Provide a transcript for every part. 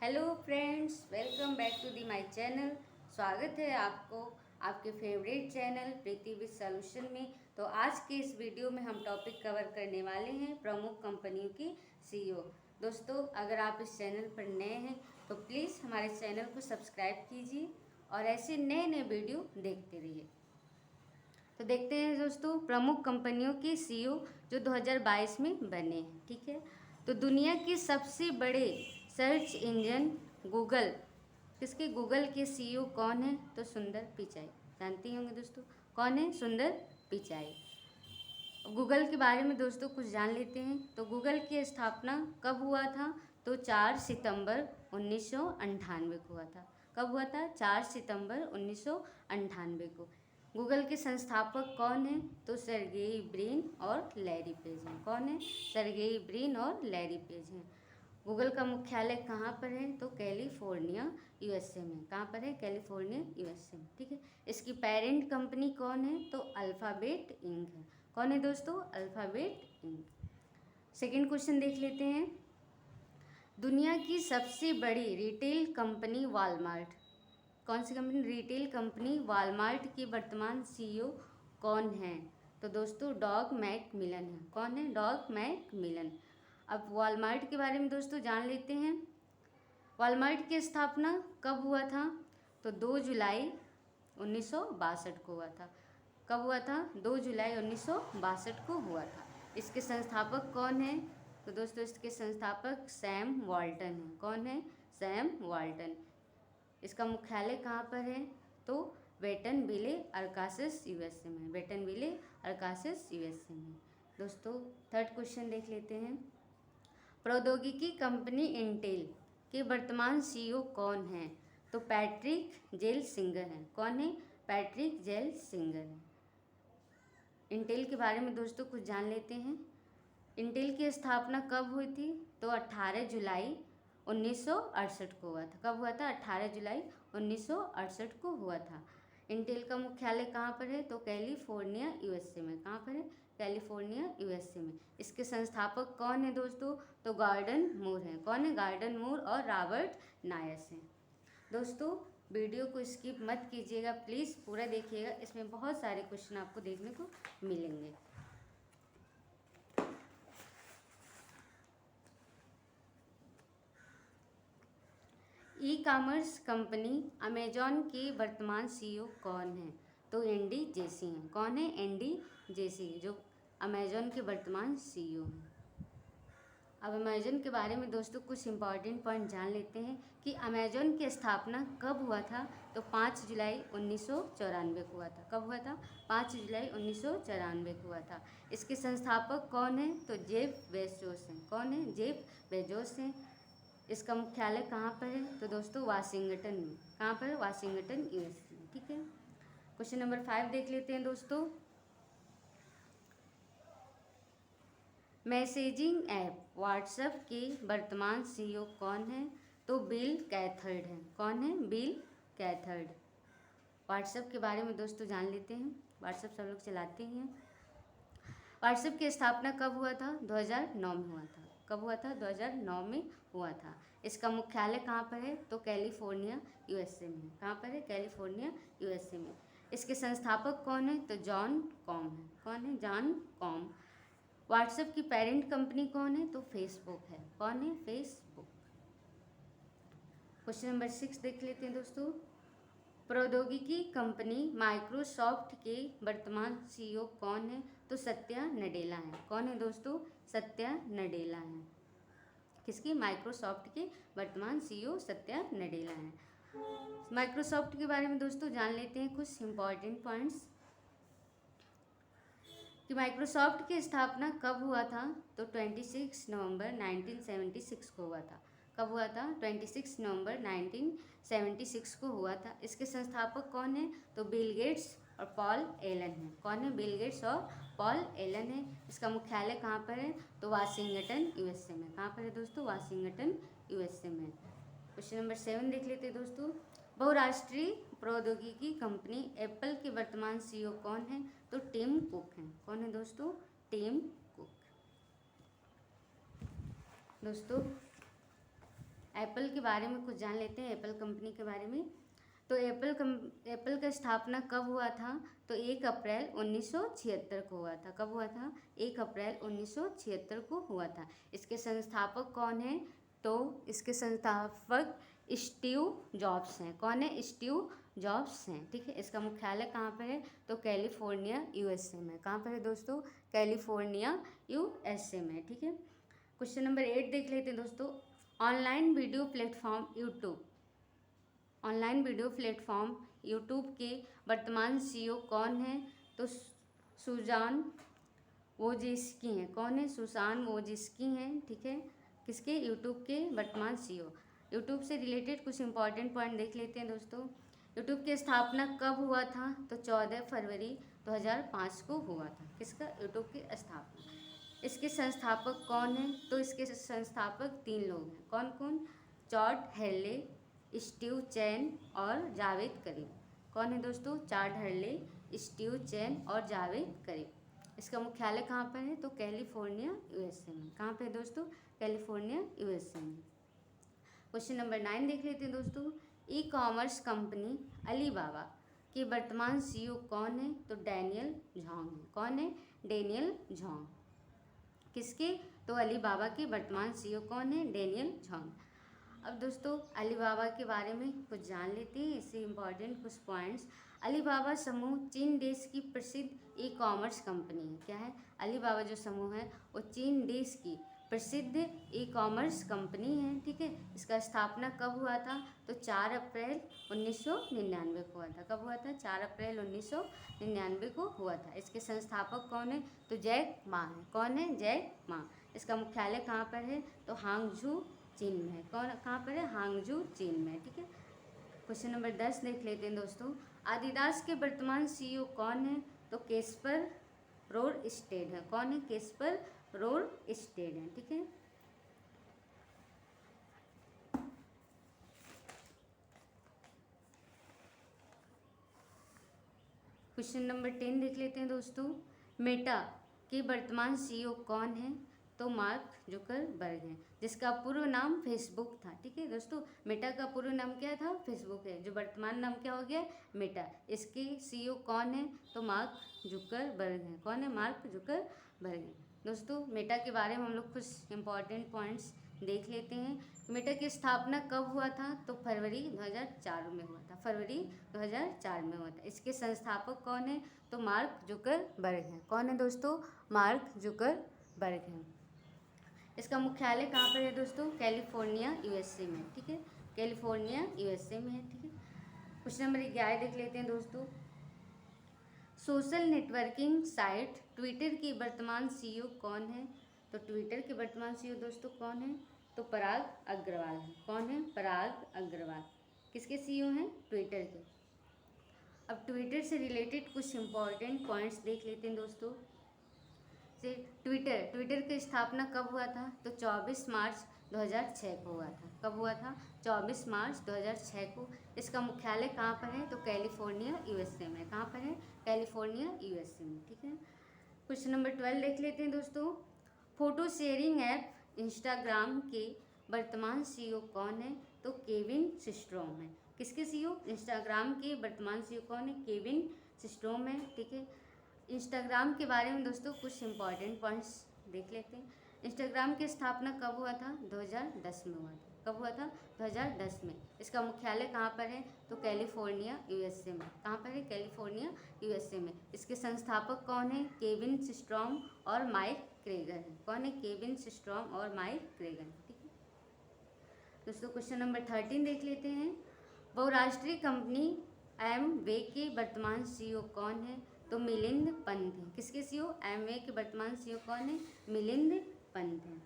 Hello friends, welcome back to the my channel. स्वागत है आपको आपके favourite channel Preeti with solution में। तो आज के इस वीडियो में हम टॉपिक कवर करने वाले हैं प्रमुख कंपनियों की सीईओ। दोस्तों, अगर आप इस चैनल पर नए हैं तो प्लीज़ हमारे चैनल को सब्सक्राइब कीजिए और ऐसे नए नए वीडियो देखते रहिए। तो देखते हैं दोस्तों, प्रमुख कंपनियों की सीईओ जो 2022 में बने हैं। ठीक है, तो दुनिया के सबसे बड़े सर्च इंजन गूगल, गूगल के सीईओ कौन है? तो सुंदर पिचाई। जानती होंगे दोस्तों, कौन है सुंदर पिचाई। गूगल के बारे में दोस्तों कुछ जान लेते हैं। तो गूगल की स्थापना कब हुआ था? तो 4 सितंबर 1998 को हुआ था। कब हुआ था? 4 सितंबर 1998 को। गूगल के संस्थापक कौन है? तो सर्गेई ब्रिन और लैरी पेज हैं। कौन है? सर्गेई ब्रिन और लैरी पेज हैं। गूगल का मुख्यालय कहाँ पर है? तो कैलिफोर्निया यूएसए में। कहाँ पर है? कैलिफोर्निया यूएसए में। ठीक है, इसकी पेरेंट कंपनी कौन है? तो अल्फ़ाबेट इंक है। कौन है दोस्तों? Alphabet ink. सेकंड क्वेश्चन देख लेते हैं। दुनिया की सबसे बड़ी रिटेल कंपनी वॉलमार्ट, कौन सी कंपनी? रिटेल कंपनी वॉलमार्ट की वर्तमान सीईओ कौन है? तो दोस्तों डॉग मैकमिलन है। कौन है? Dog Macmillan. अब वॉलमार्ट के बारे में दोस्तों जान लेते हैं। वॉलमार्ट की स्थापना कब हुआ था? तो 2 जुलाई 1962 को हुआ था। कब हुआ था? 2 जुलाई 1962 को हुआ था। इसके संस्थापक कौन है? तो दोस्तों इसके संस्थापक सैम वॉल्टन हैं। कौन है? Sam Walton. इसका मुख्यालय कहाँ पर है? तो वेटनविले अरकानसस यूएसए में। वेटनविले अरकानसस यूएसए में। दोस्तों थर्ड क्वेश्चन देख लेते हैं। प्रौद्योगिकी कंपनी इंटेल के वर्तमान सीईओ कौन है? तो पैट्रिक जेल सिंगर हैं। कौन है? पैट्रिक जेल सिंगर हैं। इंटेल के बारे में दोस्तों कुछ जान लेते हैं। इंटेल की स्थापना कब हुई थी? तो 18 जुलाई 1968 को हुआ था। कब हुआ था? 18 जुलाई 1968 को हुआ था। इंटेल का मुख्यालय कहाँ पर है? तो कैलिफोर्निया यूएसए में। कहाँ पर है? कैलिफोर्निया यूएसए में। इसके संस्थापक कौन है दोस्तों? तो गॉर्डन मूर हैं। कौन है? गॉर्डन मूर और रॉबर्ट नायस हैं। दोस्तों वीडियो को स्किप मत कीजिएगा, प्लीज़ पूरा देखिएगा। इसमें बहुत सारे क्वेश्चन आपको देखने को मिलेंगे। ई कॉमर्स कंपनी अमेजॉन के वर्तमान सीईओ कौन है? तो एंडी जेसी हैं। कौन है? एंडी जेसी, जो अमेजॉन के वर्तमान सीईओ हैं। अब अमेजॉन के बारे में दोस्तों कुछ इंपॉर्टेंट पॉइंट जान लेते हैं कि अमेजॉन की स्थापना कब हुआ था? तो 5 जुलाई 1994 को हुआ था। कब हुआ था? 5 जुलाई 1994 को हुआ था। इसके संस्थापक कौन है? तो जेफ बेजोस हैं। कौन है? जेफ बेजोस हैं। इसका मुख्यालय कहाँ पर है? तो दोस्तों वाशिंगटन में। कहाँ पर? वाशिंगटन यूएसए में। ठीक है, क्वेश्चन नंबर 5 देख लेते हैं दोस्तों। मैसेजिंग ऐप व्हाट्सएप के वर्तमान सीईओ कौन है? तो बिल कैथर्ड हैं। कौन है? बिल कैथर्ड। व्हाट्सएप के बारे में दोस्तों जान लेते हैं। व्हाट्सएप सब लोग चलाते ही हैं। व्हाट्सएप की स्थापना कब हुआ था? 2009 में हुआ था। कब हुआ था? 2009 में हुआ था। इसका मुख्यालय कहाँ पर है? तो कैलिफोर्निया यूएसए में। कहाँ पर है? कैलिफोर्निया यूएसए में। इसके संस्थापक कौन है? तो जॉन कॉम है। कौन है? John com. व्हाट्सएप की पेरेंट कंपनी कौन है? तो फेसबुक है। कौन है? फेसबुक। क्वेश्चन नंबर 6 देख लेते हैं दोस्तों। प्रौद्योगिकी कंपनी माइक्रोसॉफ्ट के वर्तमान सीईओ कौन है? तो सत्या नडेला हैं। कौन है दोस्तों? सत्या नडेला हैं। किसकी? माइक्रोसॉफ्ट के वर्तमान सीईओ सत्या नडेला हैं। माइक्रोसॉफ्ट के बारे में दोस्तों जान लेते हैं कुछ इंपॉर्टेंट पॉइंट्स कि माइक्रोसॉफ्ट की स्थापना कब हुआ था? तो 26 नवंबर 1976 को हुआ था। कब हुआ था? 26 नवंबर 1976 को हुआ था। इसके संस्थापक कौन है? तो बिल गेट्स और पॉल एलन हैं। कौन है? बिल गेट्स और पॉल एलन है। इसका मुख्यालय कहाँ पर है? तो वाशिंगटन यूएसए में। कहाँ पर है दोस्तों? वाशिंगटन यूएसए में। क्वेश्चन नंबर 7 देख लेते हैं दोस्तों। बहुराष्ट्रीय प्रौद्योगिकी कंपनी एप्पल के वर्तमान सीईओ कौन है? तो टिम कुक हैं। कौन है दोस्तों? Tim cook. दोस्तों एप्पल के बारे में कुछ जान लेते हैं, एप्पल कंपनी के बारे में। तो एप्पल का स्थापना कब हुआ था? तो 1 अप्रैल 1976 को हुआ था। कब हुआ था? 1 अप्रैल 1976 को हुआ था। इसके संस्थापक कौन हैं? तो इसके संस्थापक स्टीव जॉब्स हैं। कौन है? स्टीव जॉब्स हैं। ठीक है। इसका मुख्यालय कहाँ पर है? तो कैलिफोर्निया यूएसए में। कहाँ पर है दोस्तों? कैलिफोर्निया यूएसए में। ठीक है। क्वेश्चन नंबर 8 देख लेते हैं दोस्तों। Online video platform YouTube, online video platform YouTube के वर्तमान सीईओ कौन है? तो सुजान वोजिस्की हैं। कौन है? सुसान वोजिस्की हैं। ठीक है। किसके? यूट्यूब के वर्तमान सीईओ। यूट्यूब से रिलेटेड कुछ इंपॉर्टेंट पॉइंट देख लेते हैं दोस्तों। यूट्यूब की स्थापना कब हुआ था? तो 14 फरवरी 2005 को हुआ था। किसका? यूट्यूब की स्थापना। इसके संस्थापक कौन हैं? तो इसके संस्थापक 3 लोग हैं। कौन कौन? चॉड हर्ले, स्टीव चैन और जावेद करीम। कौन है दोस्तों? चॉड हर्ले, स्टीव चैन और जावेद करीम। इसका मुख्यालय कहाँ पर है? तो कैलिफोर्निया यूएसए में। कहाँ पे है दोस्तों? कैलिफोर्निया यूएसए में। क्वेश्चन नंबर 9 देख लेते हैं दोस्तों। ई कॉमर्स कंपनी अलीबाबा के वर्तमान सीईओ कौन है? तो डैनियल झांग है। कौन है? डैनियल झांग। किसके? तो अलीबाबा के वर्तमान सीईओ कौन है? डैनियल झांग। अब दोस्तों अलीबाबा के बारे में कुछ जान लेते हैं, इससे इम्पॉर्टेंट कुछ पॉइंट्स। अलीबाबा समूह चीन देश की प्रसिद्ध ई कॉमर्स कंपनी है। क्या है? अलीबाबा जो समूह है वो चीन देश की प्रसिद्ध ई कॉमर्स कंपनी है। ठीक है। इसका स्थापना कब हुआ था? तो 4 अप्रैल 1999 को हुआ था। कब हुआ था? 4 अप्रैल 1999 को हुआ था। इसके संस्थापक कौन है? तो जैक मा है। कौन है? Jack Ma. इसका मुख्यालय कहाँ पर है? तो हांगझू चीन में है। कौन? कहाँ पर है? हांगझू चीन में। ठीक है। क्वेश्चन नंबर 10 देख लेते हैं दोस्तों। आदिदास के वर्तमान सीईओ कौन है? तो केस्पर रोर स्टेड है। कौन है? केस्पर रोर स्टेड है। ठीक है। क्वेश्चन नंबर 10 देख लेते हैं दोस्तों। मेटा के वर्तमान सीईओ कौन है? तो मार्क जुकरबर्ग हैं, जिसका पूर्व नाम फेसबुक था। ठीक है दोस्तों। मेटा का पूर्व नाम क्या था? फेसबुक है। जो वर्तमान नाम क्या हो गया? मेटा। इसके सीईओ कौन है? तो मार्क जुकरबर्ग हैं। कौन है? मार्क जुकरबर्ग हैं। दोस्तों मेटा के बारे में हम लोग कुछ इंपॉर्टेंट पॉइंट्स देख लेते हैं। मेटा की स्थापना कब हुआ था? तो फरवरी 2004 में हुआ था। फरवरी 2004 में हुआ था। इसके संस्थापक कौन है? तो मार्क जुकरबर्ग हैं। कौन है दोस्तों? मार्क जुकरबर्ग हैं। इसका मुख्यालय कहाँ पर है दोस्तों? कैलिफोर्निया यूएसए में। ठीक है। कैलिफोर्निया यूएसए में है। ठीक है। क्वेश्चन नंबर 11 देख लेते हैं दोस्तों। सोशल नेटवर्किंग साइट ट्विटर की वर्तमान सीईओ कौन है? तो ट्विटर के वर्तमान सीईओ दोस्तों कौन है? तो पराग अग्रवाल है। कौन है? पराग अग्रवाल। किसके सीईओ हैं? ट्विटर के। अब ट्विटर से रिलेटेड कुछ इंपॉर्टेंट पॉइंट्स देख लेते हैं दोस्तों। से ट्विटर की स्थापना कब हुआ था? तो 24 मार्च 2006 को हुआ था। कब हुआ था? 24 मार्च 2006 को। इसका मुख्यालय कहाँ पर है? तो कैलिफोर्निया यूएसए में। कहाँ पर है? कैलिफोर्निया यूएसए में। ठीक है। क्वेश्चन नंबर 12 देख लेते हैं दोस्तों। फोटो शेयरिंग ऐप इंस्टाग्राम के वर्तमान सीईओ कौन है? तो केविन सिस्ट्रोम है। किसके सीईओ? इंस्टाग्राम के वर्तमान सीईओ कौन है? केविन सिस्ट्रोम है। ठीक है। इंस्टाग्राम के बारे में दोस्तों कुछ इंपॉर्टेंट पॉइंट्स देख लेते हैं। इंस्टाग्राम की स्थापना कब हुआ था? 2010 में हुआ था। कब हुआ था? 2010 में। इसका मुख्यालय कहाँ पर है? तो कैलिफोर्निया यूएसए में। कहाँ पर है? कैलिफोर्निया यूएसए में। इसके संस्थापक कौन है? केविन सिस्ट्रोम और माइक क्रेगर है। कौन है? केविन सिस्ट्रोम और माइक क्रेगर। ठीक है दोस्तों। क्वेश्चन नंबर 13 देख लेते हैं। बहुराष्ट्रीय कंपनी एमवे के वर्तमान सीईओ कौन है? तो मिलिंद पंत हैं। किसके सीईओ? एमवे के वर्तमान सीईओ कौन है? मिलिंद पंत हैं।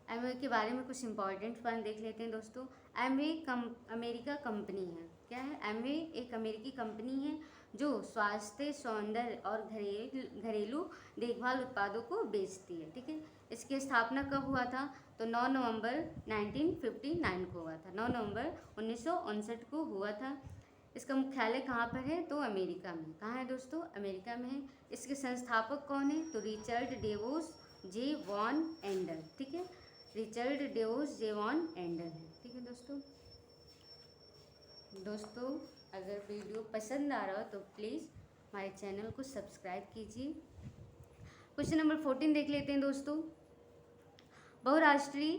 एमवे के बारे में कुछ इंपॉर्टेंट पॉइंट देख लेते हैं दोस्तों। एमवे अमेरिका कंपनी है। क्या है? एमवे एक अमेरिकी कंपनी है जो स्वास्थ्य, सौंदर्य और घरेलू देखभाल उत्पादों को बेचती है। ठीक है। इसकी स्थापना कब हुआ था? तो 9 नवंबर 1959 को हुआ था। 9 नवंबर 1959 को हुआ था। इसका मुख्यालय कहाँ पर है? तो अमेरिका में। कहाँ है दोस्तों? अमेरिका में है। इसके संस्थापक कौन है? तो रिचर्ड डेवोस जे वॉन एंडल। ठीक है। रिचर्ड डेवोस जेवॉन एंडर है। ठीक है दोस्तों अगर वीडियो पसंद आ रहा हो तो प्लीज़ हमारे चैनल को सब्सक्राइब कीजिए। क्वेश्चन नंबर 14 देख लेते हैं दोस्तों। बहुराष्ट्रीय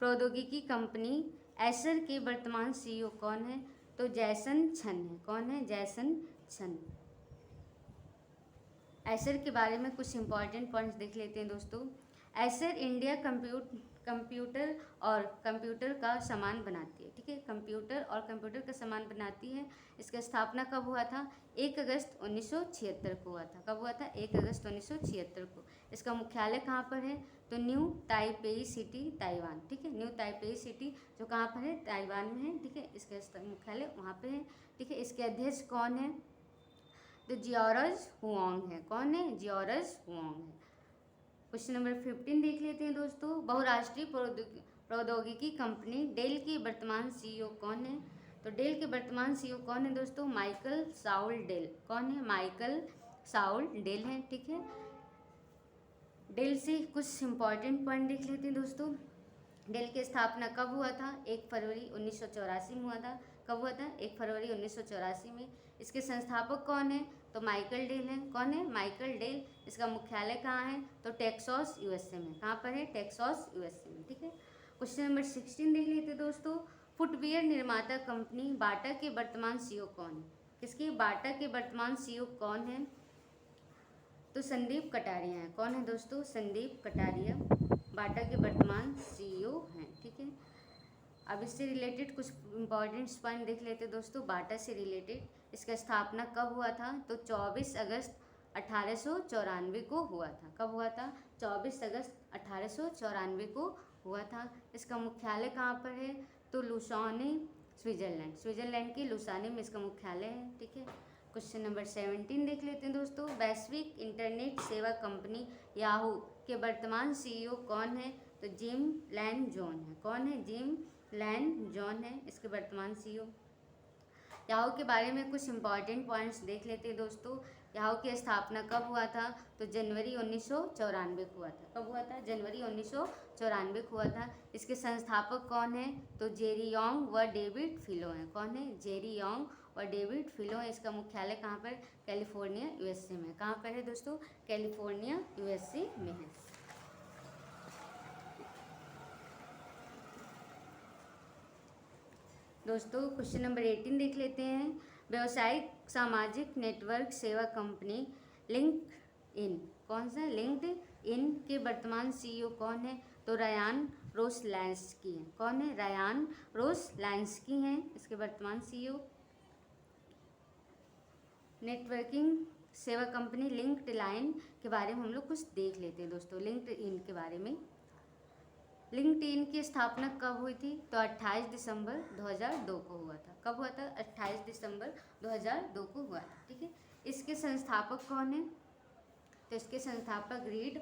प्रौद्योगिकी कंपनी एसर के वर्तमान सीईओ कौन है? तो जैसन शन है। कौन है? जैसन शन। एसर के बारे में कुछ इंपॉर्टेंट पॉइंट्स देख लेते हैं दोस्तों। एसर इंडिया कंप्यूटर और कंप्यूटर का सामान बनाती है। ठीक है, कंप्यूटर और कंप्यूटर का सामान बनाती है। इसका स्थापना कब हुआ था? 1 अगस्त 1976 को हुआ था। कब हुआ था? 1 अगस्त 1976 को। इसका मुख्यालय कहाँ पर है? तो न्यू ताइपेई सिटी, ताइवान। ठीक है, न्यू ताइपेई सिटी जो कहाँ पर है? ताइवान में है। ठीक है, इसका मुख्यालय वहाँ पे है। ठीक है, इसके अध्यक्ष कौन है? तो जियोरज हुआंग है। कौन है? जियोरज हुआंग है। क्वेश्चन नंबर 15 देख लेते हैं दोस्तों। बहुराष्ट्रीय प्रौद्योगिकी कंपनी डेल की वर्तमान सीईओ कौन है? तो डेल के वर्तमान सीईओ कौन है दोस्तों? Michael Saul Dell. कौन है? माइकल साउल डेल है। ठीक है, डेल से कुछ इंपॉर्टेंट पॉइंट देख लेते हैं दोस्तों। डेल की स्थापना कब हुआ था? 1 फरवरी 1984 में हुआ था। कब हुआ था? 1 फरवरी 1984 में। इसके संस्थापक कौन है? तो माइकल डेल है। कौन है? Michael Dell. इसका मुख्यालय कहाँ है? तो टेक्सास यूएसए में। कहाँ पर है? टेक्सास यूएसए में। ठीक है, क्वेश्चन नंबर 16 देख लेते दोस्तों। फुटवियर निर्माता कंपनी बाटा के वर्तमान सीईओ कौन है? किसकी? बाटा के वर्तमान सीईओ कौन है? तो संदीप कटारिया है। कौन है दोस्तों? संदीप कटारिया बाटा के वर्तमान सीईओ हैं। ठीक है, अब इससे रिलेटेड कुछ इंपॉर्टेंट पॉइंट देख लेते हैं दोस्तों। बाटा से रिलेटेड इसका स्थापना कब हुआ था? तो 24 अगस्त 1894 को हुआ था। कब हुआ था? 24 अगस्त 1894 को हुआ था। इसका मुख्यालय कहाँ पर है? तो लुसाने, स्विट्जरलैंड। स्विट्जरलैंड के लुसाने में इसका मुख्यालय है। ठीक है, क्वेश्चन नंबर 17 देख लेते हैं दोस्तों। वैश्विक इंटरनेट सेवा कंपनी याहू के वर्तमान सीईओ कौन है? तो जिम लैन जॉन है। कौन है? जिम लैन जॉन है इसके वर्तमान सीईओ। याहू के बारे में कुछ इंपॉर्टेंट पॉइंट्स देख लेते हैं दोस्तों। याहू की स्थापना कब हुआ था? तो जनवरी 1994 को हुआ था। कब हुआ था? जनवरी 1994 को हुआ था। इसके संस्थापक कौन है? तो जेरी योंग व डेविड फिलो हैं। कौन है? जेरी योंग और डेविड फिलो है। इसका मुख्यालय कहाँ पर? कैलिफोर्निया यूएसए में। कहाँ पर है दोस्तों? कैलिफोर्निया यूएसए में है। दोस्तों क्वेश्चन नंबर 18 देख लेते हैं। व्यावसायिक सामाजिक नेटवर्क सेवा कंपनी लिंक्डइन। कौन सा? लिंक्डइन के वर्तमान सीईओ कौन है? तो रायान रोसलैंस्की है। कौन है? रायान रोसलैंस्की हैं इसके वर्तमान सीईओ। नेटवर्किंग सेवा कंपनी लिंक्डइन के बारे में हम लोग कुछ देख लेते हैं दोस्तों। लिंक्डइन के बारे में, लिंक्डइन की स्थापना कब हुई थी? तो 28 दिसंबर 2002 को हुआ था। कब हुआ था? 28 दिसंबर 2002 को हुआ था। ठीक है, इसके संस्थापक कौन है? तो इसके संस्थापक रीड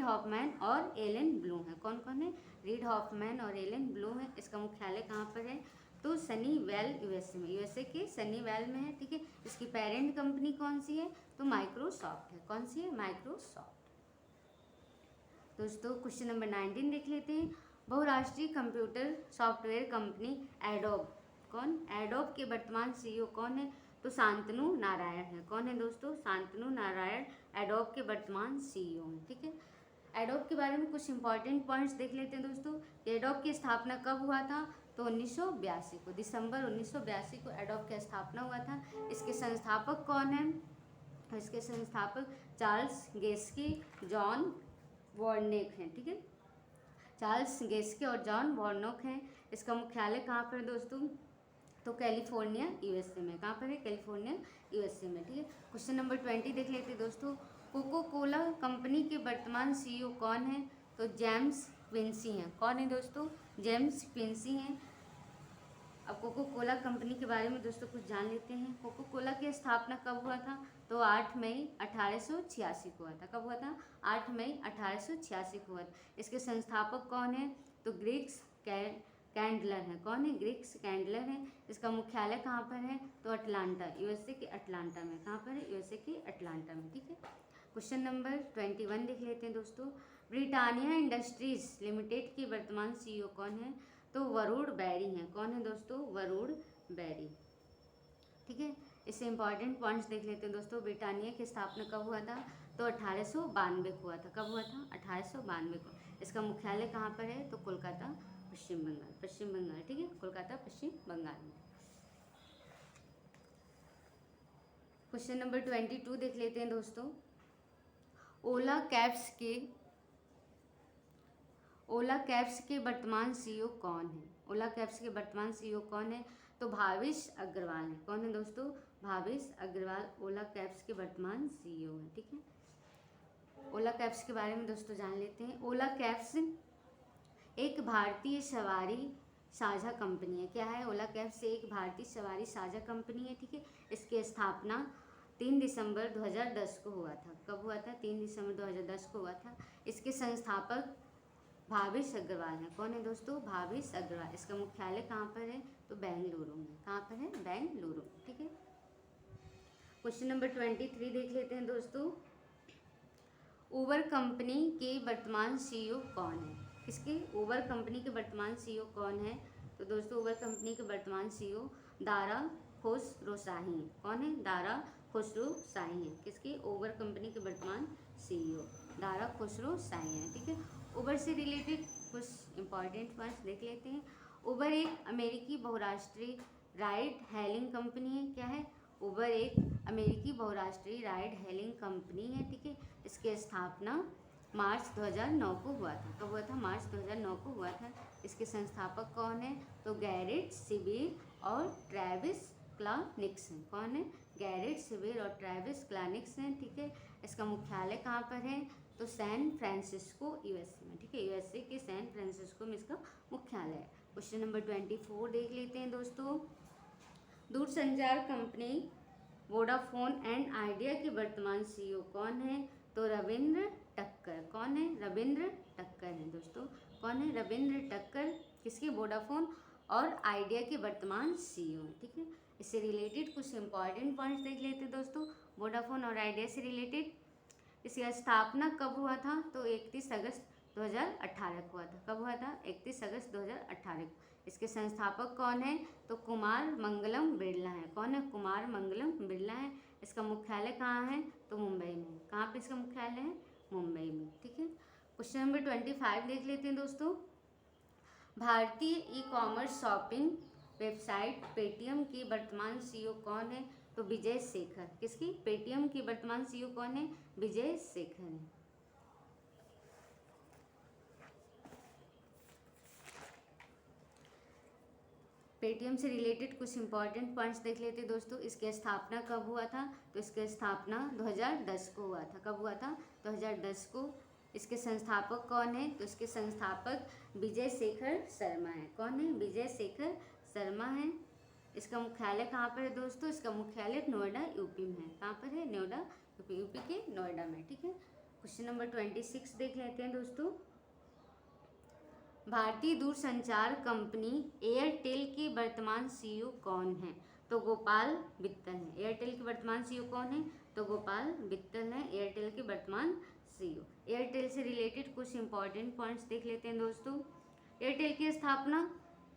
हॉफमैन और एलन ब्लू हैं। कौन कौन है? रीड हॉफमैन और एलन ब्लू है। इसका मुख्यालय कहाँ पर है? तो सनीवेल यूएसए में। यूएसए के सनीवेल में है। ठीक है, इसकी पेरेंट कंपनी कौन सी है? तो माइक्रोसॉफ्ट है। कौन सी है? माइक्रोसॉफ्ट। दोस्तों क्वेश्चन नंबर 19 देख लेते हैं। बहुराष्ट्रीय कंप्यूटर सॉफ्टवेयर कंपनी एडोब। कौन? एडोब के वर्तमान सीईओ कौन है? तो शांतनु नारायण है। कौन है दोस्तों? शांतनु नारायण एडोब के वर्तमान सीईओ हैं। ठीक है, एडोब के बारे में कुछ इंपॉर्टेंट पॉइंट्स देख लेते हैं दोस्तों। एडोब की स्थापना कब हुआ था? तो 1982 को, दिसंबर 1982 को एडोब की स्थापना हुआ था। इसके संस्थापक कौन है? इसके संस्थापक चार्ल्स गेस्की, जॉन वॉर्नेक हैं। ठीक है, चार्ल्स गेस्के और जॉन वॉर्नोक हैं। इसका मुख्यालय कहाँ पर है दोस्तों? तो कैलिफोर्निया यूएसए में। कहाँ पर है? कैलिफोर्निया यूएसए में। ठीक है, क्वेश्चन नंबर 20 देख लेते हैं दोस्तों। कोको कोला कंपनी के वर्तमान सीईओ कौन है? तो जेम्स क्विंसी हैं। कौन है दोस्तों? जेम्स क्विंसी हैं। अब कोको कोला कंपनी के बारे में दोस्तों कुछ जान लेते हैं। कोको कोला की स्थापना कब हुआ था? तो 8 मई 1886 को हुआ था। कब हुआ था? 8 मई 1886 को हुआ था। इसके संस्थापक कौन है? तो ग्रिग्स कैंडलर है। कौन है? ग्रिग्स कैंडलर है। इसका मुख्यालय कहाँ पर है? तो अटलांटा, यूएसए के अटलांटा में। कहाँ पर है? यूएसए के अटलांटा में। ठीक है, क्वेश्चन नंबर 21 देख लेते हैं दोस्तों। ब्रिटानिया इंडस्ट्रीज लिमिटेड की वर्तमान सीईओ कौन है? तो वरुण बेरी हैं। कौन है दोस्तों? वरुण बेरी। ठीक है, इससे इंपॉर्टेंट पॉइंट्स देख लेते हैं दोस्तों। ब्रिटानिया की स्थापना कब हुआ था? तो 1892 को हुआ था। कब हुआ था? 1892 को। इसका मुख्यालय कहाँ पर है? तो कोलकाता, पश्चिम बंगाल। पश्चिम बंगाल, ठीक है, कोलकाता पश्चिम बंगाल में। क्वेश्चन नंबर 22 देख लेते हैं दोस्तों। ओला कैब्स के वर्तमान सीईओ कौन है? ओला कैब्स के वर्तमान सीईओ कौन है? तो भाविश अग्रवाल है। कौन है दोस्तों? भाविश अग्रवाल ओला कैब्स के वर्तमान सीईओ है। ठीक है, ओला कैब्स के बारे में दोस्तों जान लेते हैं। ओला कैब्स एक भारतीय सवारी साझा कंपनी है। क्या है? ओला कैब्स एक भारतीय सवारी साझा कंपनी है। ठीक है, इसकी स्थापना 3 दिसंबर 2010 को हुआ था। कब हुआ था? 3 दिसंबर 2010 को हुआ था। इसके संस्थापक भाविश अग्रवाल है। कौन है दोस्तों? भाविश अग्रवाल। इसका मुख्यालय कहाँ पर है? तो बेंगलुरु में। कहाँ पर है? बेंगलुरु। ठीक है, क्वेश्चन नंबर 23 देख लेते हैं दोस्तों। उबर कंपनी के वर्तमान सीईओ कौन है? इसके उबर कंपनी के वर्तमान सीईओ कौन है? तो दोस्तों उबर कंपनी के वर्तमान सीईओ दारा खुसरोशाही है। कौन है? दारा खुसरोशाही है। किसकी? उबर कंपनी के वर्तमान सीईओ दारा खुसरोशाही है। ठीक है, उबर से रिलेटेड कुछ इंपॉर्टेंट पॉइंट्स देख लेते हैं। उबर एक अमेरिकी बहुराष्ट्रीय राइड हेलिंग कंपनी है। क्या है? उबर एक अमेरिकी बहुराष्ट्रीय राइड हेलिंग कंपनी है। ठीक है, इसकी स्थापना मार्च 2009 को हुआ था। कब हुआ था? मार्च 2009 को हुआ था। इसके संस्थापक कौन है? तो गैरेट सिबेर और ट्रेविस क्लानिक्स हैं। कौन है? गैरेट सिबेर और ट्रेविस क्लानिक्स हैं। ठीक है, इसका मुख्यालय कहाँ पर है? तो सैन फ्रांसिस्को, यूएसए में। ठीक है, यूएसए के सैन फ्रांसिस्को में इसका मुख्यालय है। क्वेश्चन नंबर 24 देख लेते हैं दोस्तों। दूरसंचार कंपनी वोडाफोन एंड आइडिया के वर्तमान सीईओ कौन है? तो रविंद्र टक्कर। कौन है? रविंद्र टक्कर है दोस्तों। कौन है? रविंद्र टक्कर। किसके? वोडाफोन और आइडिया के वर्तमान सीईओ है। ठीक है, इससे रिलेटेड कुछ इंपॉर्टेंट पॉइंट्स देख लेते हैं दोस्तों। वोडाफोन और आइडिया से रिलेटेड इसकी स्थापना कब हुआ था? तो 31 अगस्त 2018 को हुआ था। कब हुआ था? 31 अगस्त 2018 को। इसके संस्थापक कौन है? तो कुमार मंगलम बिरला है। कौन है? कुमार मंगलम बिरला है। इसका मुख्यालय कहाँ है? तो मुंबई में। कहाँ पे इसका मुख्यालय है? मुंबई में। ठीक है, क्वेश्चन नंबर 25 देख लेते हैं दोस्तों। भारतीय e commerce shopping website Paytm की वर्तमान सीईओ कौन है? तो विजय शेखर। किसकी? पेटीएम की वर्तमान सीईओ कौन है? विजय शेखर है। पेटीएम से रिलेटेड कुछ इंपॉर्टेंट पॉइंट्स देख लेते हैं दोस्तों। इसकी स्थापना कब हुआ था? तो इसकी स्थापना 2010 को हुआ था। कब हुआ था? 2010 को। इसके संस्थापक कौन है? तो इसके संस्थापक विजय शेखर शर्मा है। कौन है? विजय शेखर शर्मा है। इसका मुख्यालय कहाँ पर है दोस्तों? इसका मुख्यालय नोएडा, यूपी में है। कहाँ पर है? नोएडा, यूपी के नोएडा में। ठीक है, क्वेश्चन नंबर 26 देख लेते हैं दोस्तों। भारतीय दूरसंचार कंपनी एयरटेल के वर्तमान सीईओ कौन है? तो गोपाल वित्तल है। एयरटेल के वर्तमान सीईओ कौन है? तो गोपाल वित्तल है एयरटेल के वर्तमान सीईओ। एयरटेल से रिलेटेड कुछ इंपॉर्टेंट पॉइंट्स देख लेते हैं दोस्तों। एयरटेल की स्थापना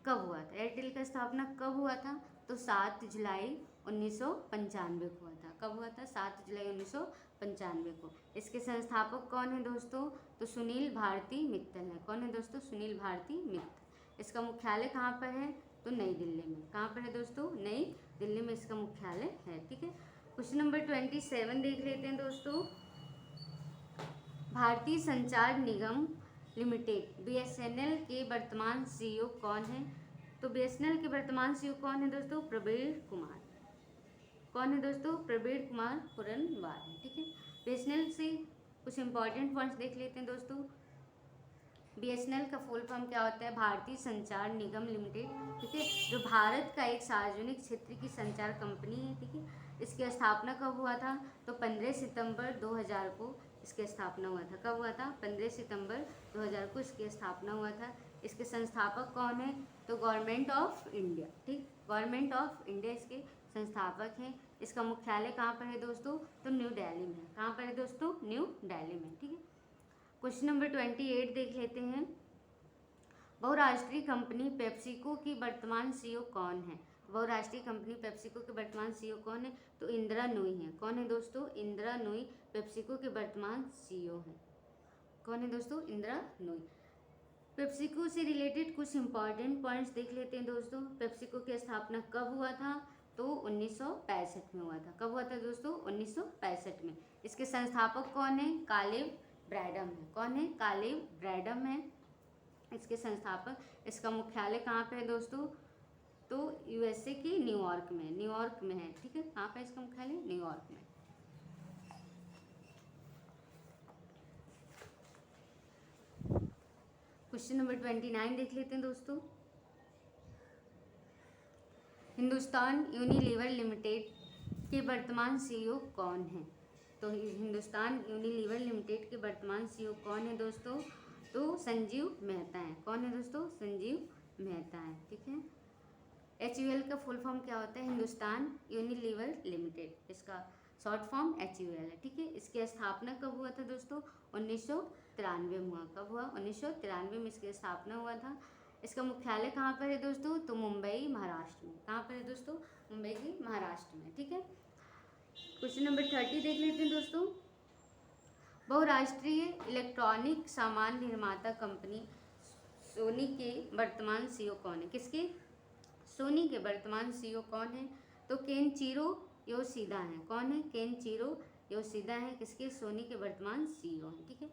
कब हुआ था? एयरटेल का स्थापना कब हुआ था? तो 7 जुलाई 1995 को हुआ था। कब हुआ था? 7 जुलाई 1995 को। इसके संस्थापक कौन है दोस्तों? तो सुनील भारती मित्तल है। कौन है दोस्तों? सुनील भारती मित्तल। इसका मुख्यालय कहाँ पर है? तो नई दिल्ली में। कहाँ पर है दोस्तों? नई दिल्ली में इसका मुख्यालय है। ठीक है, क्वेश्चन नंबर 27 देख लेते हैं दोस्तों। भारतीय संचार निगम लिमिटेड बीएसएनएल के वर्तमान सीईओ कौन है? तो बीएसएनएल के वर्तमान सीईओ कौन है दोस्तों? प्रवीण कुमार। कौन है दोस्तों? प्रवीण कुमार पुरनवार है। ठीक है, बीएसएनएल से कुछ इंपॉर्टेंट पॉइंट्स देख लेते हैं दोस्तों। बीएसएनएल का फुल फॉर्म क्या होता है? भारतीय संचार निगम लिमिटेड। ठीक है, जो भारत का एक सार्वजनिक क्षेत्र की संचार कंपनी है। ठीक है, इसकी स्थापना कब हुआ था? तो 15 सितंबर 2000 को इसकी स्थापना हुआ था। कब हुआ था? 15 सितंबर 2000 को इसकी स्थापना हुआ था। इसके संस्थापक कौन है? तो गवर्नमेंट ऑफ इंडिया। ठीक, गवर्नमेंट ऑफ इंडिया इसके संस्थापक हैं। इसका मुख्यालय कहाँ पर है दोस्तों? तो न्यू दिल्ली में। कहाँ पर है दोस्तों? न्यू दिल्ली में। ठीक है, क्वेश्चन नंबर 28 देख लेते हैं। बहुराष्ट्रीय कंपनी पेप्सिको की वर्तमान सीईओ कौन है? बहुराष्ट्रीय कंपनी पेप्सिको के वर्तमान सीईओ कौन है? तो इंदिरा नूई है। कौन है दोस्तों? इंदिरा नूई पेप्सिको के वर्तमान सीईओ है। कौन है दोस्तों? इंदिरा नूई। पेप्सिको से रिलेटेड कुछ इंपॉर्टेंट पॉइंट्स देख लेते हैं दोस्तों। पेप्सिको की स्थापना कब हुआ था? तो 1965 में हुआ था। कब हुआ था दोस्तों? 1965 में। इसके संस्थापक कौन है? कालेब ब्रैडम है। कौन है? कालेब ब्रैडम है इसके संस्थापक। इसका मुख्यालय कहाँ पे है दोस्तों? तो यूएसए की न्यूयॉर्क में, न्यूयॉर्क में है। ठीक है, कहाँ पे इसका मुख्यालय? न्यूयॉर्क में। क्वेश्चन नंबर 29 देख लेते हैं दोस्तों। हिंदुस्तान यूनिलीवर लिमिटेड के वर्तमान सीईओ कौन है? तो हिंदुस्तान यूनिलीवर लिमिटेड के वर्तमान सीईओ कौन है दोस्तों? तो संजीव मेहता है। कौन है दोस्तों? संजीव मेहता है। ठीक है, HUL का फुल फॉर्म क्या होता है? हिंदुस्तान यूनिलीवर लिमिटेड, इसका शॉर्ट फॉर्म HUL है। ठीक है, इसकी स्थापना कब हुआ था दोस्तों? 1993 में हुआ। कब हुआ? 1993 में इसकी स्थापना हुआ था। इसका मुख्यालय कहाँ पर है दोस्तों? तो मुंबई महाराष्ट्र में। कहाँ पर है दोस्तों? मुंबई के महाराष्ट्र में। ठीक है, क्वेश्चन नंबर 30 देख लेते हैं दोस्तों। बहुराष्ट्रीय इलेक्ट्रॉनिक सामान निर्माता कंपनी सोनी के वर्तमान सीईओ कौन है? किसके? सोनी के वर्तमान सीईओ कौन है? तो केनचिरो योशिदा है। कौन है? केनचिरो योशिदा है किसके? सोनी के वर्तमान सीईओ हैं। ठीक है,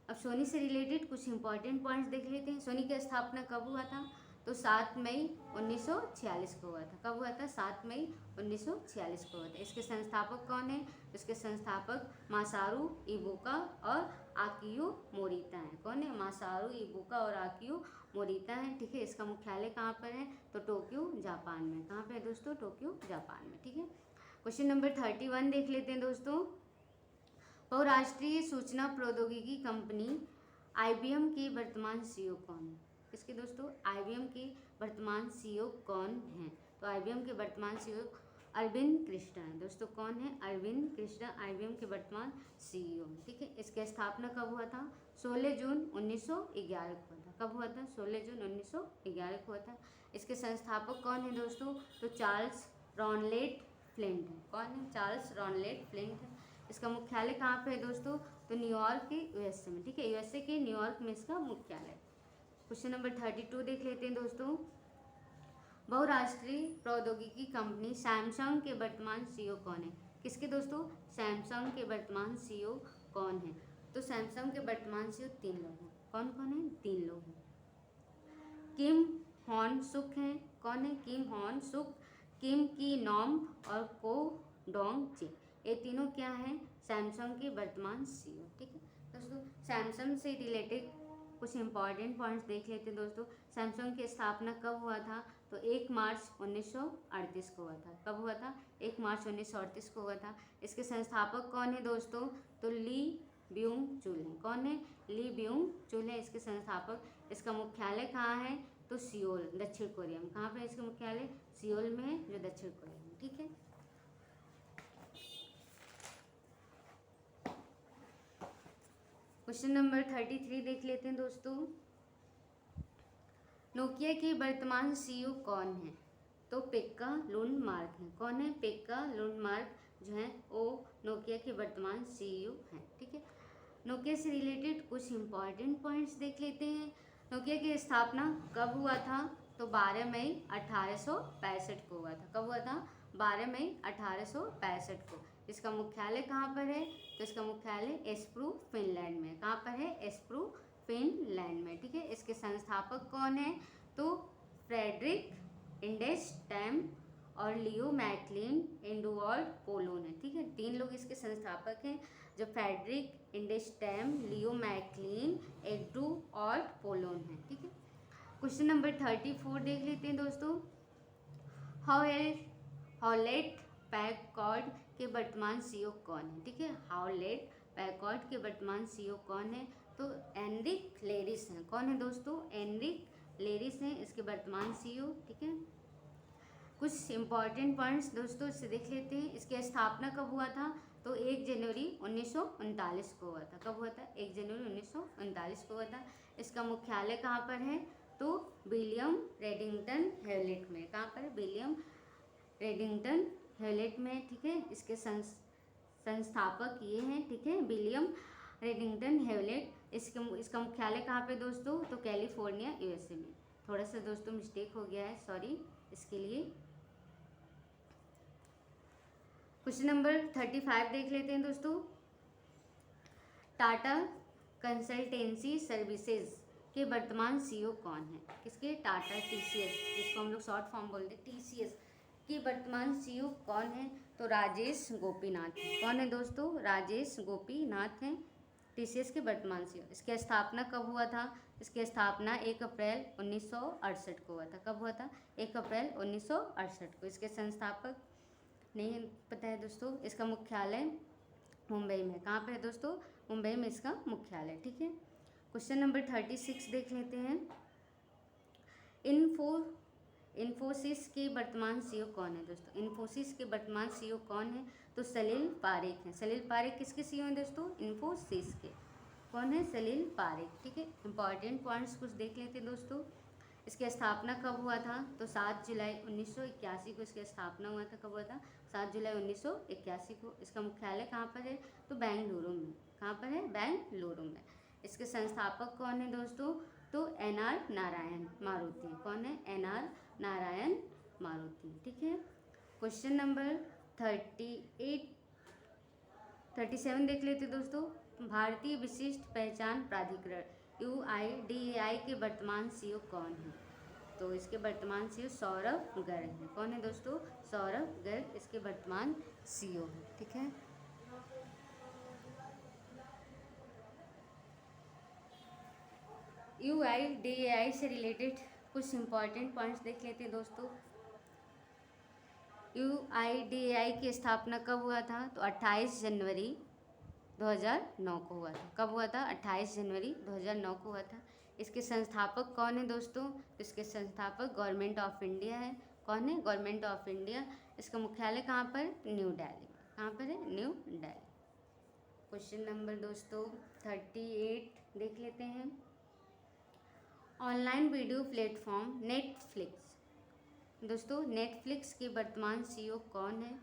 अब सोनी से रिलेटेड कुछ इंपॉर्टेंट पॉइंट्स देख लेते हैं। सोनी की स्थापना कब हुआ था? तो 7 मई 1946 को हुआ था। कब हुआ था? 7 मई 1946 को हुआ था। इसके संस्थापक कौन है? इसके संस्थापक मासारू इबुका और आकियो मोरिता हैं। कौन है? मासारू इबुका और आकियो मोरिता हैं। ठीक है, इसका मुख्यालय कहाँ पर है? तो टोक्यो जापान में। कहाँ पे है दोस्तों? टोक्यो जापान में। ठीक है, क्वेश्चन नंबर 31 देख लेते हैं दोस्तों। बहुराष्ट्रीय सूचना प्रौद्योगिकी कंपनी IBM के वर्तमान सीईओ कौन है? किसके दोस्तों? IBM के वर्तमान सीईओ कौन है? तो IBM के वर्तमान सीईओ अरविंद कृष्णा है। दोस्तों कौन है? अरविंद कृष्णा IBM के वर्तमान सीईओ। ठीक है, इसकी स्थापना कब हुआ था? 16 जून 1911 को हुआ था। कब हुआ था? 16 जून 1911 को हुआ था। इसके संस्थापक कौन है दोस्तों? तो चार्ल्स रॉनलेट फ्लिंट है। कौन है? चार्ल्स रॉनलेट फ्लिंट है। इसका मुख्यालय कहाँ पे है दोस्तों? तो न्यूयॉर्क के यूएसए में। ठीक है, यूएसए के न्यूयॉर्क में इसका मुख्यालय। क्वेश्चन नंबर 32 देख लेते हैं दोस्तों। बहुराष्ट्रीय प्रौद्योगिकी कंपनी सैमसंग के वर्तमान सीईओ कौन है? किसके दोस्तों? सैमसंग के वर्तमान सीईओ कौन है? तो सैमसंग के वर्तमान सीईओ 3 लोग हैं। कौन कौन है? 3 लोग हैं। किम हॉन सुक हैं। कौन है? किम हॉन सुक, किम की नॉम और को डोंग चे। ये तीनों क्या हैं? सैमसंग के वर्तमान सीईओ। ठीक है दोस्तों, सैमसंग से रिलेटेड कुछ इंपॉर्टेंट पॉइंट्स देख लेते हैं दोस्तों। सैमसंग की स्थापना कब हुआ था? तो 1 मार्च 1938 को हुआ था। कब हुआ था? 1 मार्च 1938 को हुआ था। इसके संस्थापक कौन है दोस्तों? तो ली ब्यूंग चुल है। कौन है? ली ब्यूंग चुल है इसके संस्थापक। इसका मुख्यालय कहाँ है? तो सियोल, दक्षिण कोरिया में। कहाँ पे इसका मुख्यालय? सियोल में है, जो दक्षिण कोरिया में। ठीक है, क्वेश्चन नंबर 33 देख लेते हैं दोस्तों। नोकिया के वर्तमान सीईओ कौन है? तो पेक्का लुंडमार्क है। कौन है? पेक्का लुंडमार्क जो है वो नोकिया के वर्तमान सीईओ हैं। ठीक है, नोकिया से रिलेटेड कुछ इंपॉर्टेंट पॉइंट्स देख लेते हैं। नोकिया की स्थापना कब हुआ था? तो 12 मई 1865 को हुआ था। कब हुआ था? 12 मई 1865 को। इसका मुख्यालय कहाँ पर है? तो इसका मुख्यालय एस्प्रू फिनलैंड में। कहाँ पर है? एस्प्रू फिनलैंड में। ठीक है, इसके संस्थापक कौन है? तो फ्रेडरिक इंडेस्टैम और लियो मैकलिन एंडुआर्ड पोलोन है। ठीक है, 3 लोग इसके संस्थापक हैं, जो फ्रेडरिक इंडेस्टैम, लियो मैकलिन, एडुआर्ड पोलोन है। ठीक है, क्वेश्चन नंबर 34 देख लेते हैं दोस्तों। हॉलेट पैकर्ड के वर्तमान सीईओ कौन है? ठीक है, हॉलेट पैकर्ड के वर्तमान सीईओ कौन है? तो एनरिक लेरिस हैं। कौन है दोस्तों? एनरिक लेरिस हैं इसके वर्तमान सीईओ। ठीक है, कुछ इंपॉर्टेंट पॉइंट्स दोस्तों इससे देख लेते हैं। इसकी स्थापना कब हुआ था? तो 1 जनवरी 1939 को हुआ था। कब हुआ था? 1 जनवरी 1939 को हुआ था। इसका मुख्यालय कहाँ पर है? तो विलियम रेडिंगटन हेवलेट में। कहाँ पर? विलियम रेडिंगटन हेवलेट में, ठीक है। इसके संस्थापक ये हैं, ठीक है, विलियम रेडिंगटन हेवलेट। इसका मुख्यालय कहाँ पे दोस्तों? तो कैलिफोर्निया, यूएसए में। थोड़ा सा दोस्तों मिस्टेक हो गया है, सॉरी इसके लिए। क्वेश्चन नंबर 35 देख लेते हैं दोस्तों। टाटा कंसल्टेंसी सर्विसेज के वर्तमान सीईओ कौन है? किसके? टाटा, टीसीएस, जिसको हम लोग शॉर्ट फॉर्म बोलते हैं, टीसीएस की वर्तमान सीईओ कौन है? तो राजेश गोपीनाथ है। कौन है दोस्तों? राजेश गोपीनाथ हैं टीसीएस के वर्तमान सीईओ। इसकी स्थापना कब हुआ था? इसकी स्थापना 1 अप्रैल 1968 को हुआ था। कब हुआ था? 1 अप्रैल 1968 को। इसके संस्थापक नहीं पता है दोस्तों। इसका मुख्यालय मुंबई में। कहाँ पे है दोस्तों? मुंबई में इसका मुख्यालय, ठीक है। क्वेश्चन नंबर 36 देख लेते हैं। इन्फोसिस के वर्तमान सीईओ कौन है दोस्तों? इन्फोसिस के वर्तमान सीईओ कौन है? तो सलील पारेख हैं। सलील पारेख किसके सीईओ हैं दोस्तों? इन्फोसिस के। कौन है? सलील पारेख, ठीक है। इंपॉर्टेंट पॉइंट्स कुछ देख लेते हैं दोस्तों। इसकी स्थापना कब हुआ था? तो 7 जुलाई 1981 को इसकी स्थापना हुआ था। कब हुआ था? 7 जुलाई 1981 को। इसका मुख्यालय कहाँ पर है? तो बेंगलुरु में। कहाँ पर है? बेंगलुरु में। इसके संस्थापक कौन है दोस्तों? तो एनआर नारायण मारुति। कौन है? एनआर नारायण मारुति, ठीक है। क्वेश्चन नंबर 37 देख लेते दोस्तों। भारतीय विशिष्ट पहचान प्राधिकरण UIDAI के वर्तमान सीईओ कौन है? तो इसके वर्तमान सीईओ सौरभ गर्ग हैं। कौन है दोस्तों? सौरभ गर्ग इसके वर्तमान सीईओ हैं, ठीक है। UIDAI से रिलेटेड कुछ इंपॉर्टेंट पॉइंट्स देख लेते हैं दोस्तों। UIDAI की स्थापना कब हुआ था? तो 28 जनवरी 2009 को हुआ था। कब हुआ था? 28 जनवरी 2009 को हुआ था। इसके संस्थापक कौन है दोस्तों? तो इसके संस्थापक गवर्नमेंट ऑफ इंडिया है। कौन है? Government of India. इसका मुख्यालय कहाँ पर? न्यू दिल्ली। कहाँ पर है? न्यू दिल्ली। क्वेश्चन नंबर दोस्तों 38 देख लेते हैं। Online video platform Netflix. दोस्तों नेटफ्लिक्स के वर्तमान सीईओ कौन है?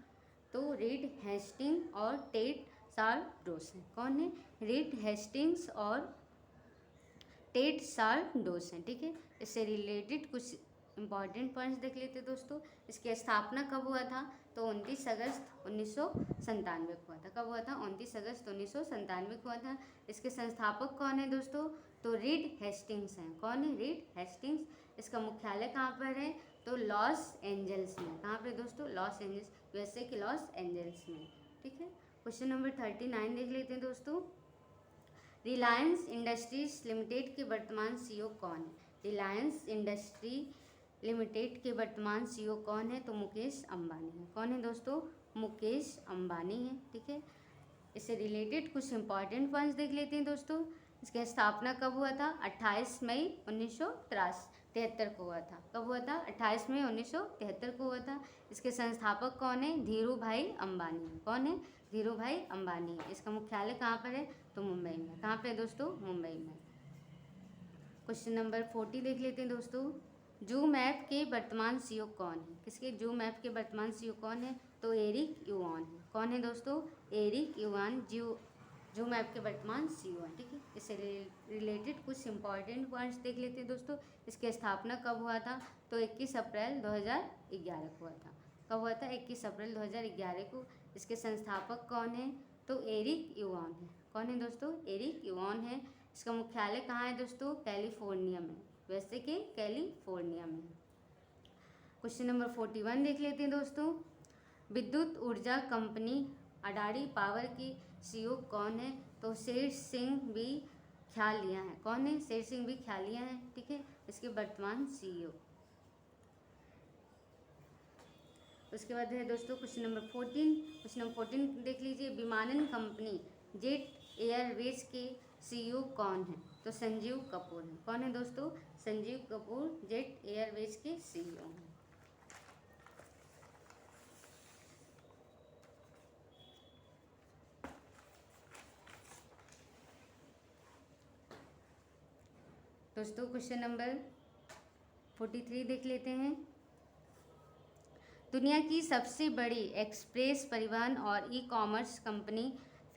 तो रीड हेस्टिंग और टेड सारडोस हैं। कौन है? रीड हेस्टिंग्स और टेड सारडोस हैं, ठीक है। इससे रिलेटेड कुछ इंपॉर्टेंट पॉइंट्स देख लेते हैं दोस्तों। इसकी स्थापना कब हुआ था? तो 29 अगस्त 1997 को हुआ था। कब हुआ था? 29 अगस्त 1997 को हुआ था। इसके संस्थापक कौन है दोस्तों? तो रीड हेस्टिंग्स हैं। कौन है? Read Hastings. इसका मुख्यालय कहाँ पर है? तो लॉस एंजल्स में। कहाँ पे दोस्तों? लॉस एंजल्स, यूएसए के लॉस एंजल्स में, ठीक है। क्वेश्चन नंबर 39 देख लेते हैं दोस्तों। रिलायंस इंडस्ट्रीज लिमिटेड के वर्तमान सीईओ कौन है? रिलायंस इंडस्ट्री लिमिटेड के वर्तमान सीईओ कौन है? तो मुकेश अंबानी है। कौन है दोस्तों? मुकेश अंबानी है, ठीक है। इससे रिलेटेड कुछ इंपॉर्टेंट पॉइंट्स देख लेते हैं दोस्तों। इसकी स्थापना कब हुआ था? 28 मई 1973 को हुआ था। कब हुआ था? 28 मई 1973 को हुआ था। इसके संस्थापक कौन है? धीरू भाई अंबानी है। कौन है? धीरू भाई अंबानी है। इसका मुख्यालय कहाँ पर है? तो मुंबई में। कहाँ पे है दोस्तों? मुंबई में। क्वेश्चन नंबर 40 देख लेते हैं दोस्तों। जूम ऐप के वर्तमान सीईओ कौन है? किसके? जूम ऐप के वर्तमान सीईओ कौन है? तो एरिक युवान है। कौन है दोस्तों? एरिक युवान जूम ऐप के वर्तमान सीईओ हैं, ठीक है। इससे रिलेटेड कुछ इंपॉर्टेंट पॉइंट्स देख लेते हैं दोस्तों। इसकी स्थापना कब हुआ था? तो 21 अप्रैल 2011 को हुआ था। कब हुआ था? 21 अप्रैल 2011 को। इसके संस्थापक कौन है? तो एरिक युवान है। कौन है दोस्तों? एरिक युवान है। इसका मुख्यालय कहाँ है दोस्तों? कैलिफोर्निया में, वैसे कि कैलिफोर्निया में। क्वेश्चन नंबर 41 देख लेते हैं दोस्तों। विद्युत ऊर्जा कंपनी अडानी पावर की सीईओ कौन है? तो शेर सिंह बी ख्यालिया हैं। कौन है? शेर सिंह बी ख्यालिया हैं, ठीक है। इसके वर्तमान सीईओ। उसके बाद है दोस्तों क्वेश्चन नंबर 14। क्वेश्चन नंबर 14 देख लीजिए। विमानन कंपनी जेट एयरवेज के सीईओ कौन है? तो संजीव कपूर है। कौन है दोस्तों? संजीव कपूर जेट एयरवेज के सीईओ हैं। दोस्तों क्वेश्चन नंबर 43 देख लेते हैं। दुनिया की सबसे बड़ी एक्सप्रेस परिवहन और ई कॉमर्स कंपनी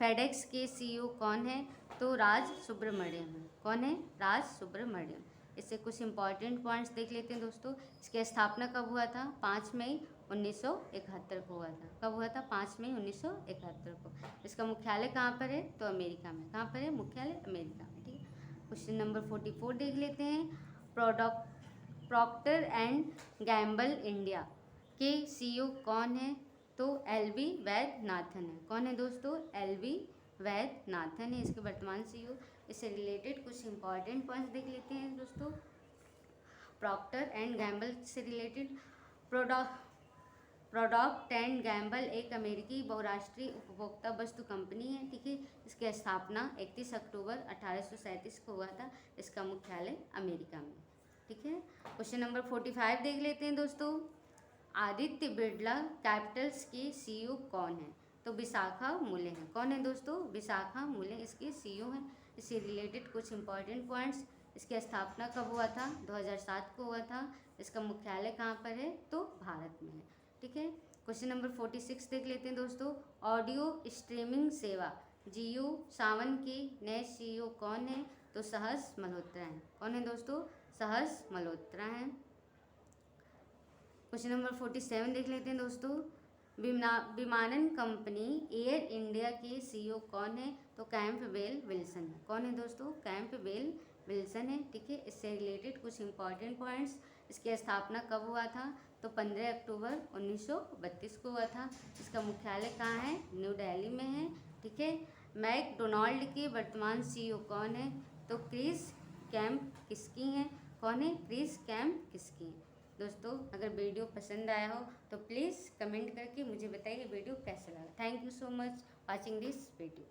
फेडेक्स के सीईओ कौन है? तो राज सुब्रमण्यम है। कौन है? राज सुब्रमण्यम। इससे कुछ इंपॉर्टेंट पॉइंट्स देख लेते हैं दोस्तों। इसकी स्थापना कब हुआ था? 5 मई 1971 को हुआ था। कब हुआ था? 5 मई 1971 को। इसका मुख्यालय कहाँ पर है? तो अमेरिका में। कहाँ पर है मुख्यालय? अमेरिका में। ठीक है। क्वेश्चन नंबर 44 देख लेते हैं। प्रॉक्टर एंड गैम्बल इंडिया के सीईओ कौन है? तो एल.वी. वैद्यनाथन है। कौन है दोस्तों? एल.वी. वैद्यनाथन है इसके वर्तमान सीईओ। इससे रिलेटेड कुछ इंपॉर्टेंट पॉइंट्स देख लेते हैं दोस्तों। प्रॉक्टर एंड गैम्बल से रिलेटेड, प्रोडक्ट एंड गैम्बल एक अमेरिकी बहुराष्ट्रीय उपभोक्ता वस्तु कंपनी है। ठीक है। इसकी स्थापना 31 अक्टूबर 1837 को हुआ था। इसका मुख्यालय अमेरिका में। ठीक है। क्वेश्चन नंबर 45 देख लेते हैं दोस्तों। आदित्य बिरला कैपिटल्स के सीईओ कौन है? तो विशाखा मूल्य है। कौन है दोस्तों? विशाखा मूल्य इसके सीईओ हैं। इससे रिलेटेड कुछ इंपॉर्टेंट पॉइंट्स। इसकी स्थापना कब हुआ था? 2007 को हुआ था। इसका मुख्यालय कहाँ पर है? तो भारत में है। ठीक है। क्वेश्चन नंबर 46 देख लेते हैं दोस्तों। ऑडियो स्ट्रीमिंग सेवा जियो सावन के नए सीईओ कौन है? तो सहस मल्होत्रा हैं। कौन है दोस्तों? सहस मल्होत्रा हैं। क्वेश्चन नंबर 47 देख लेते हैं दोस्तों। विमानन कंपनी एयर इंडिया के सीईओ कौन है? तो कैंपबेल विल्सन है। कौन है दोस्तों? कैंपबेल विल्सन है। ठीक है। इससे रिलेटेड कुछ इंपॉर्टेंट पॉइंट्स। इसकी स्थापना कब हुआ था? तो 15 अक्टूबर 1932 को हुआ था। इसका मुख्यालय कहाँ है? न्यू दिल्ली में है। ठीक है। मैकडोनाल्ड के वर्तमान सीईओ कौन है? तो क्रिस कैमस्की हैं। कौन है? क्रिस कैमस्की। दोस्तों अगर वीडियो पसंद आया हो तो प्लीज़ कमेंट करके मुझे बताइए वीडियो कैसा लगा। Thank you so much watching this video.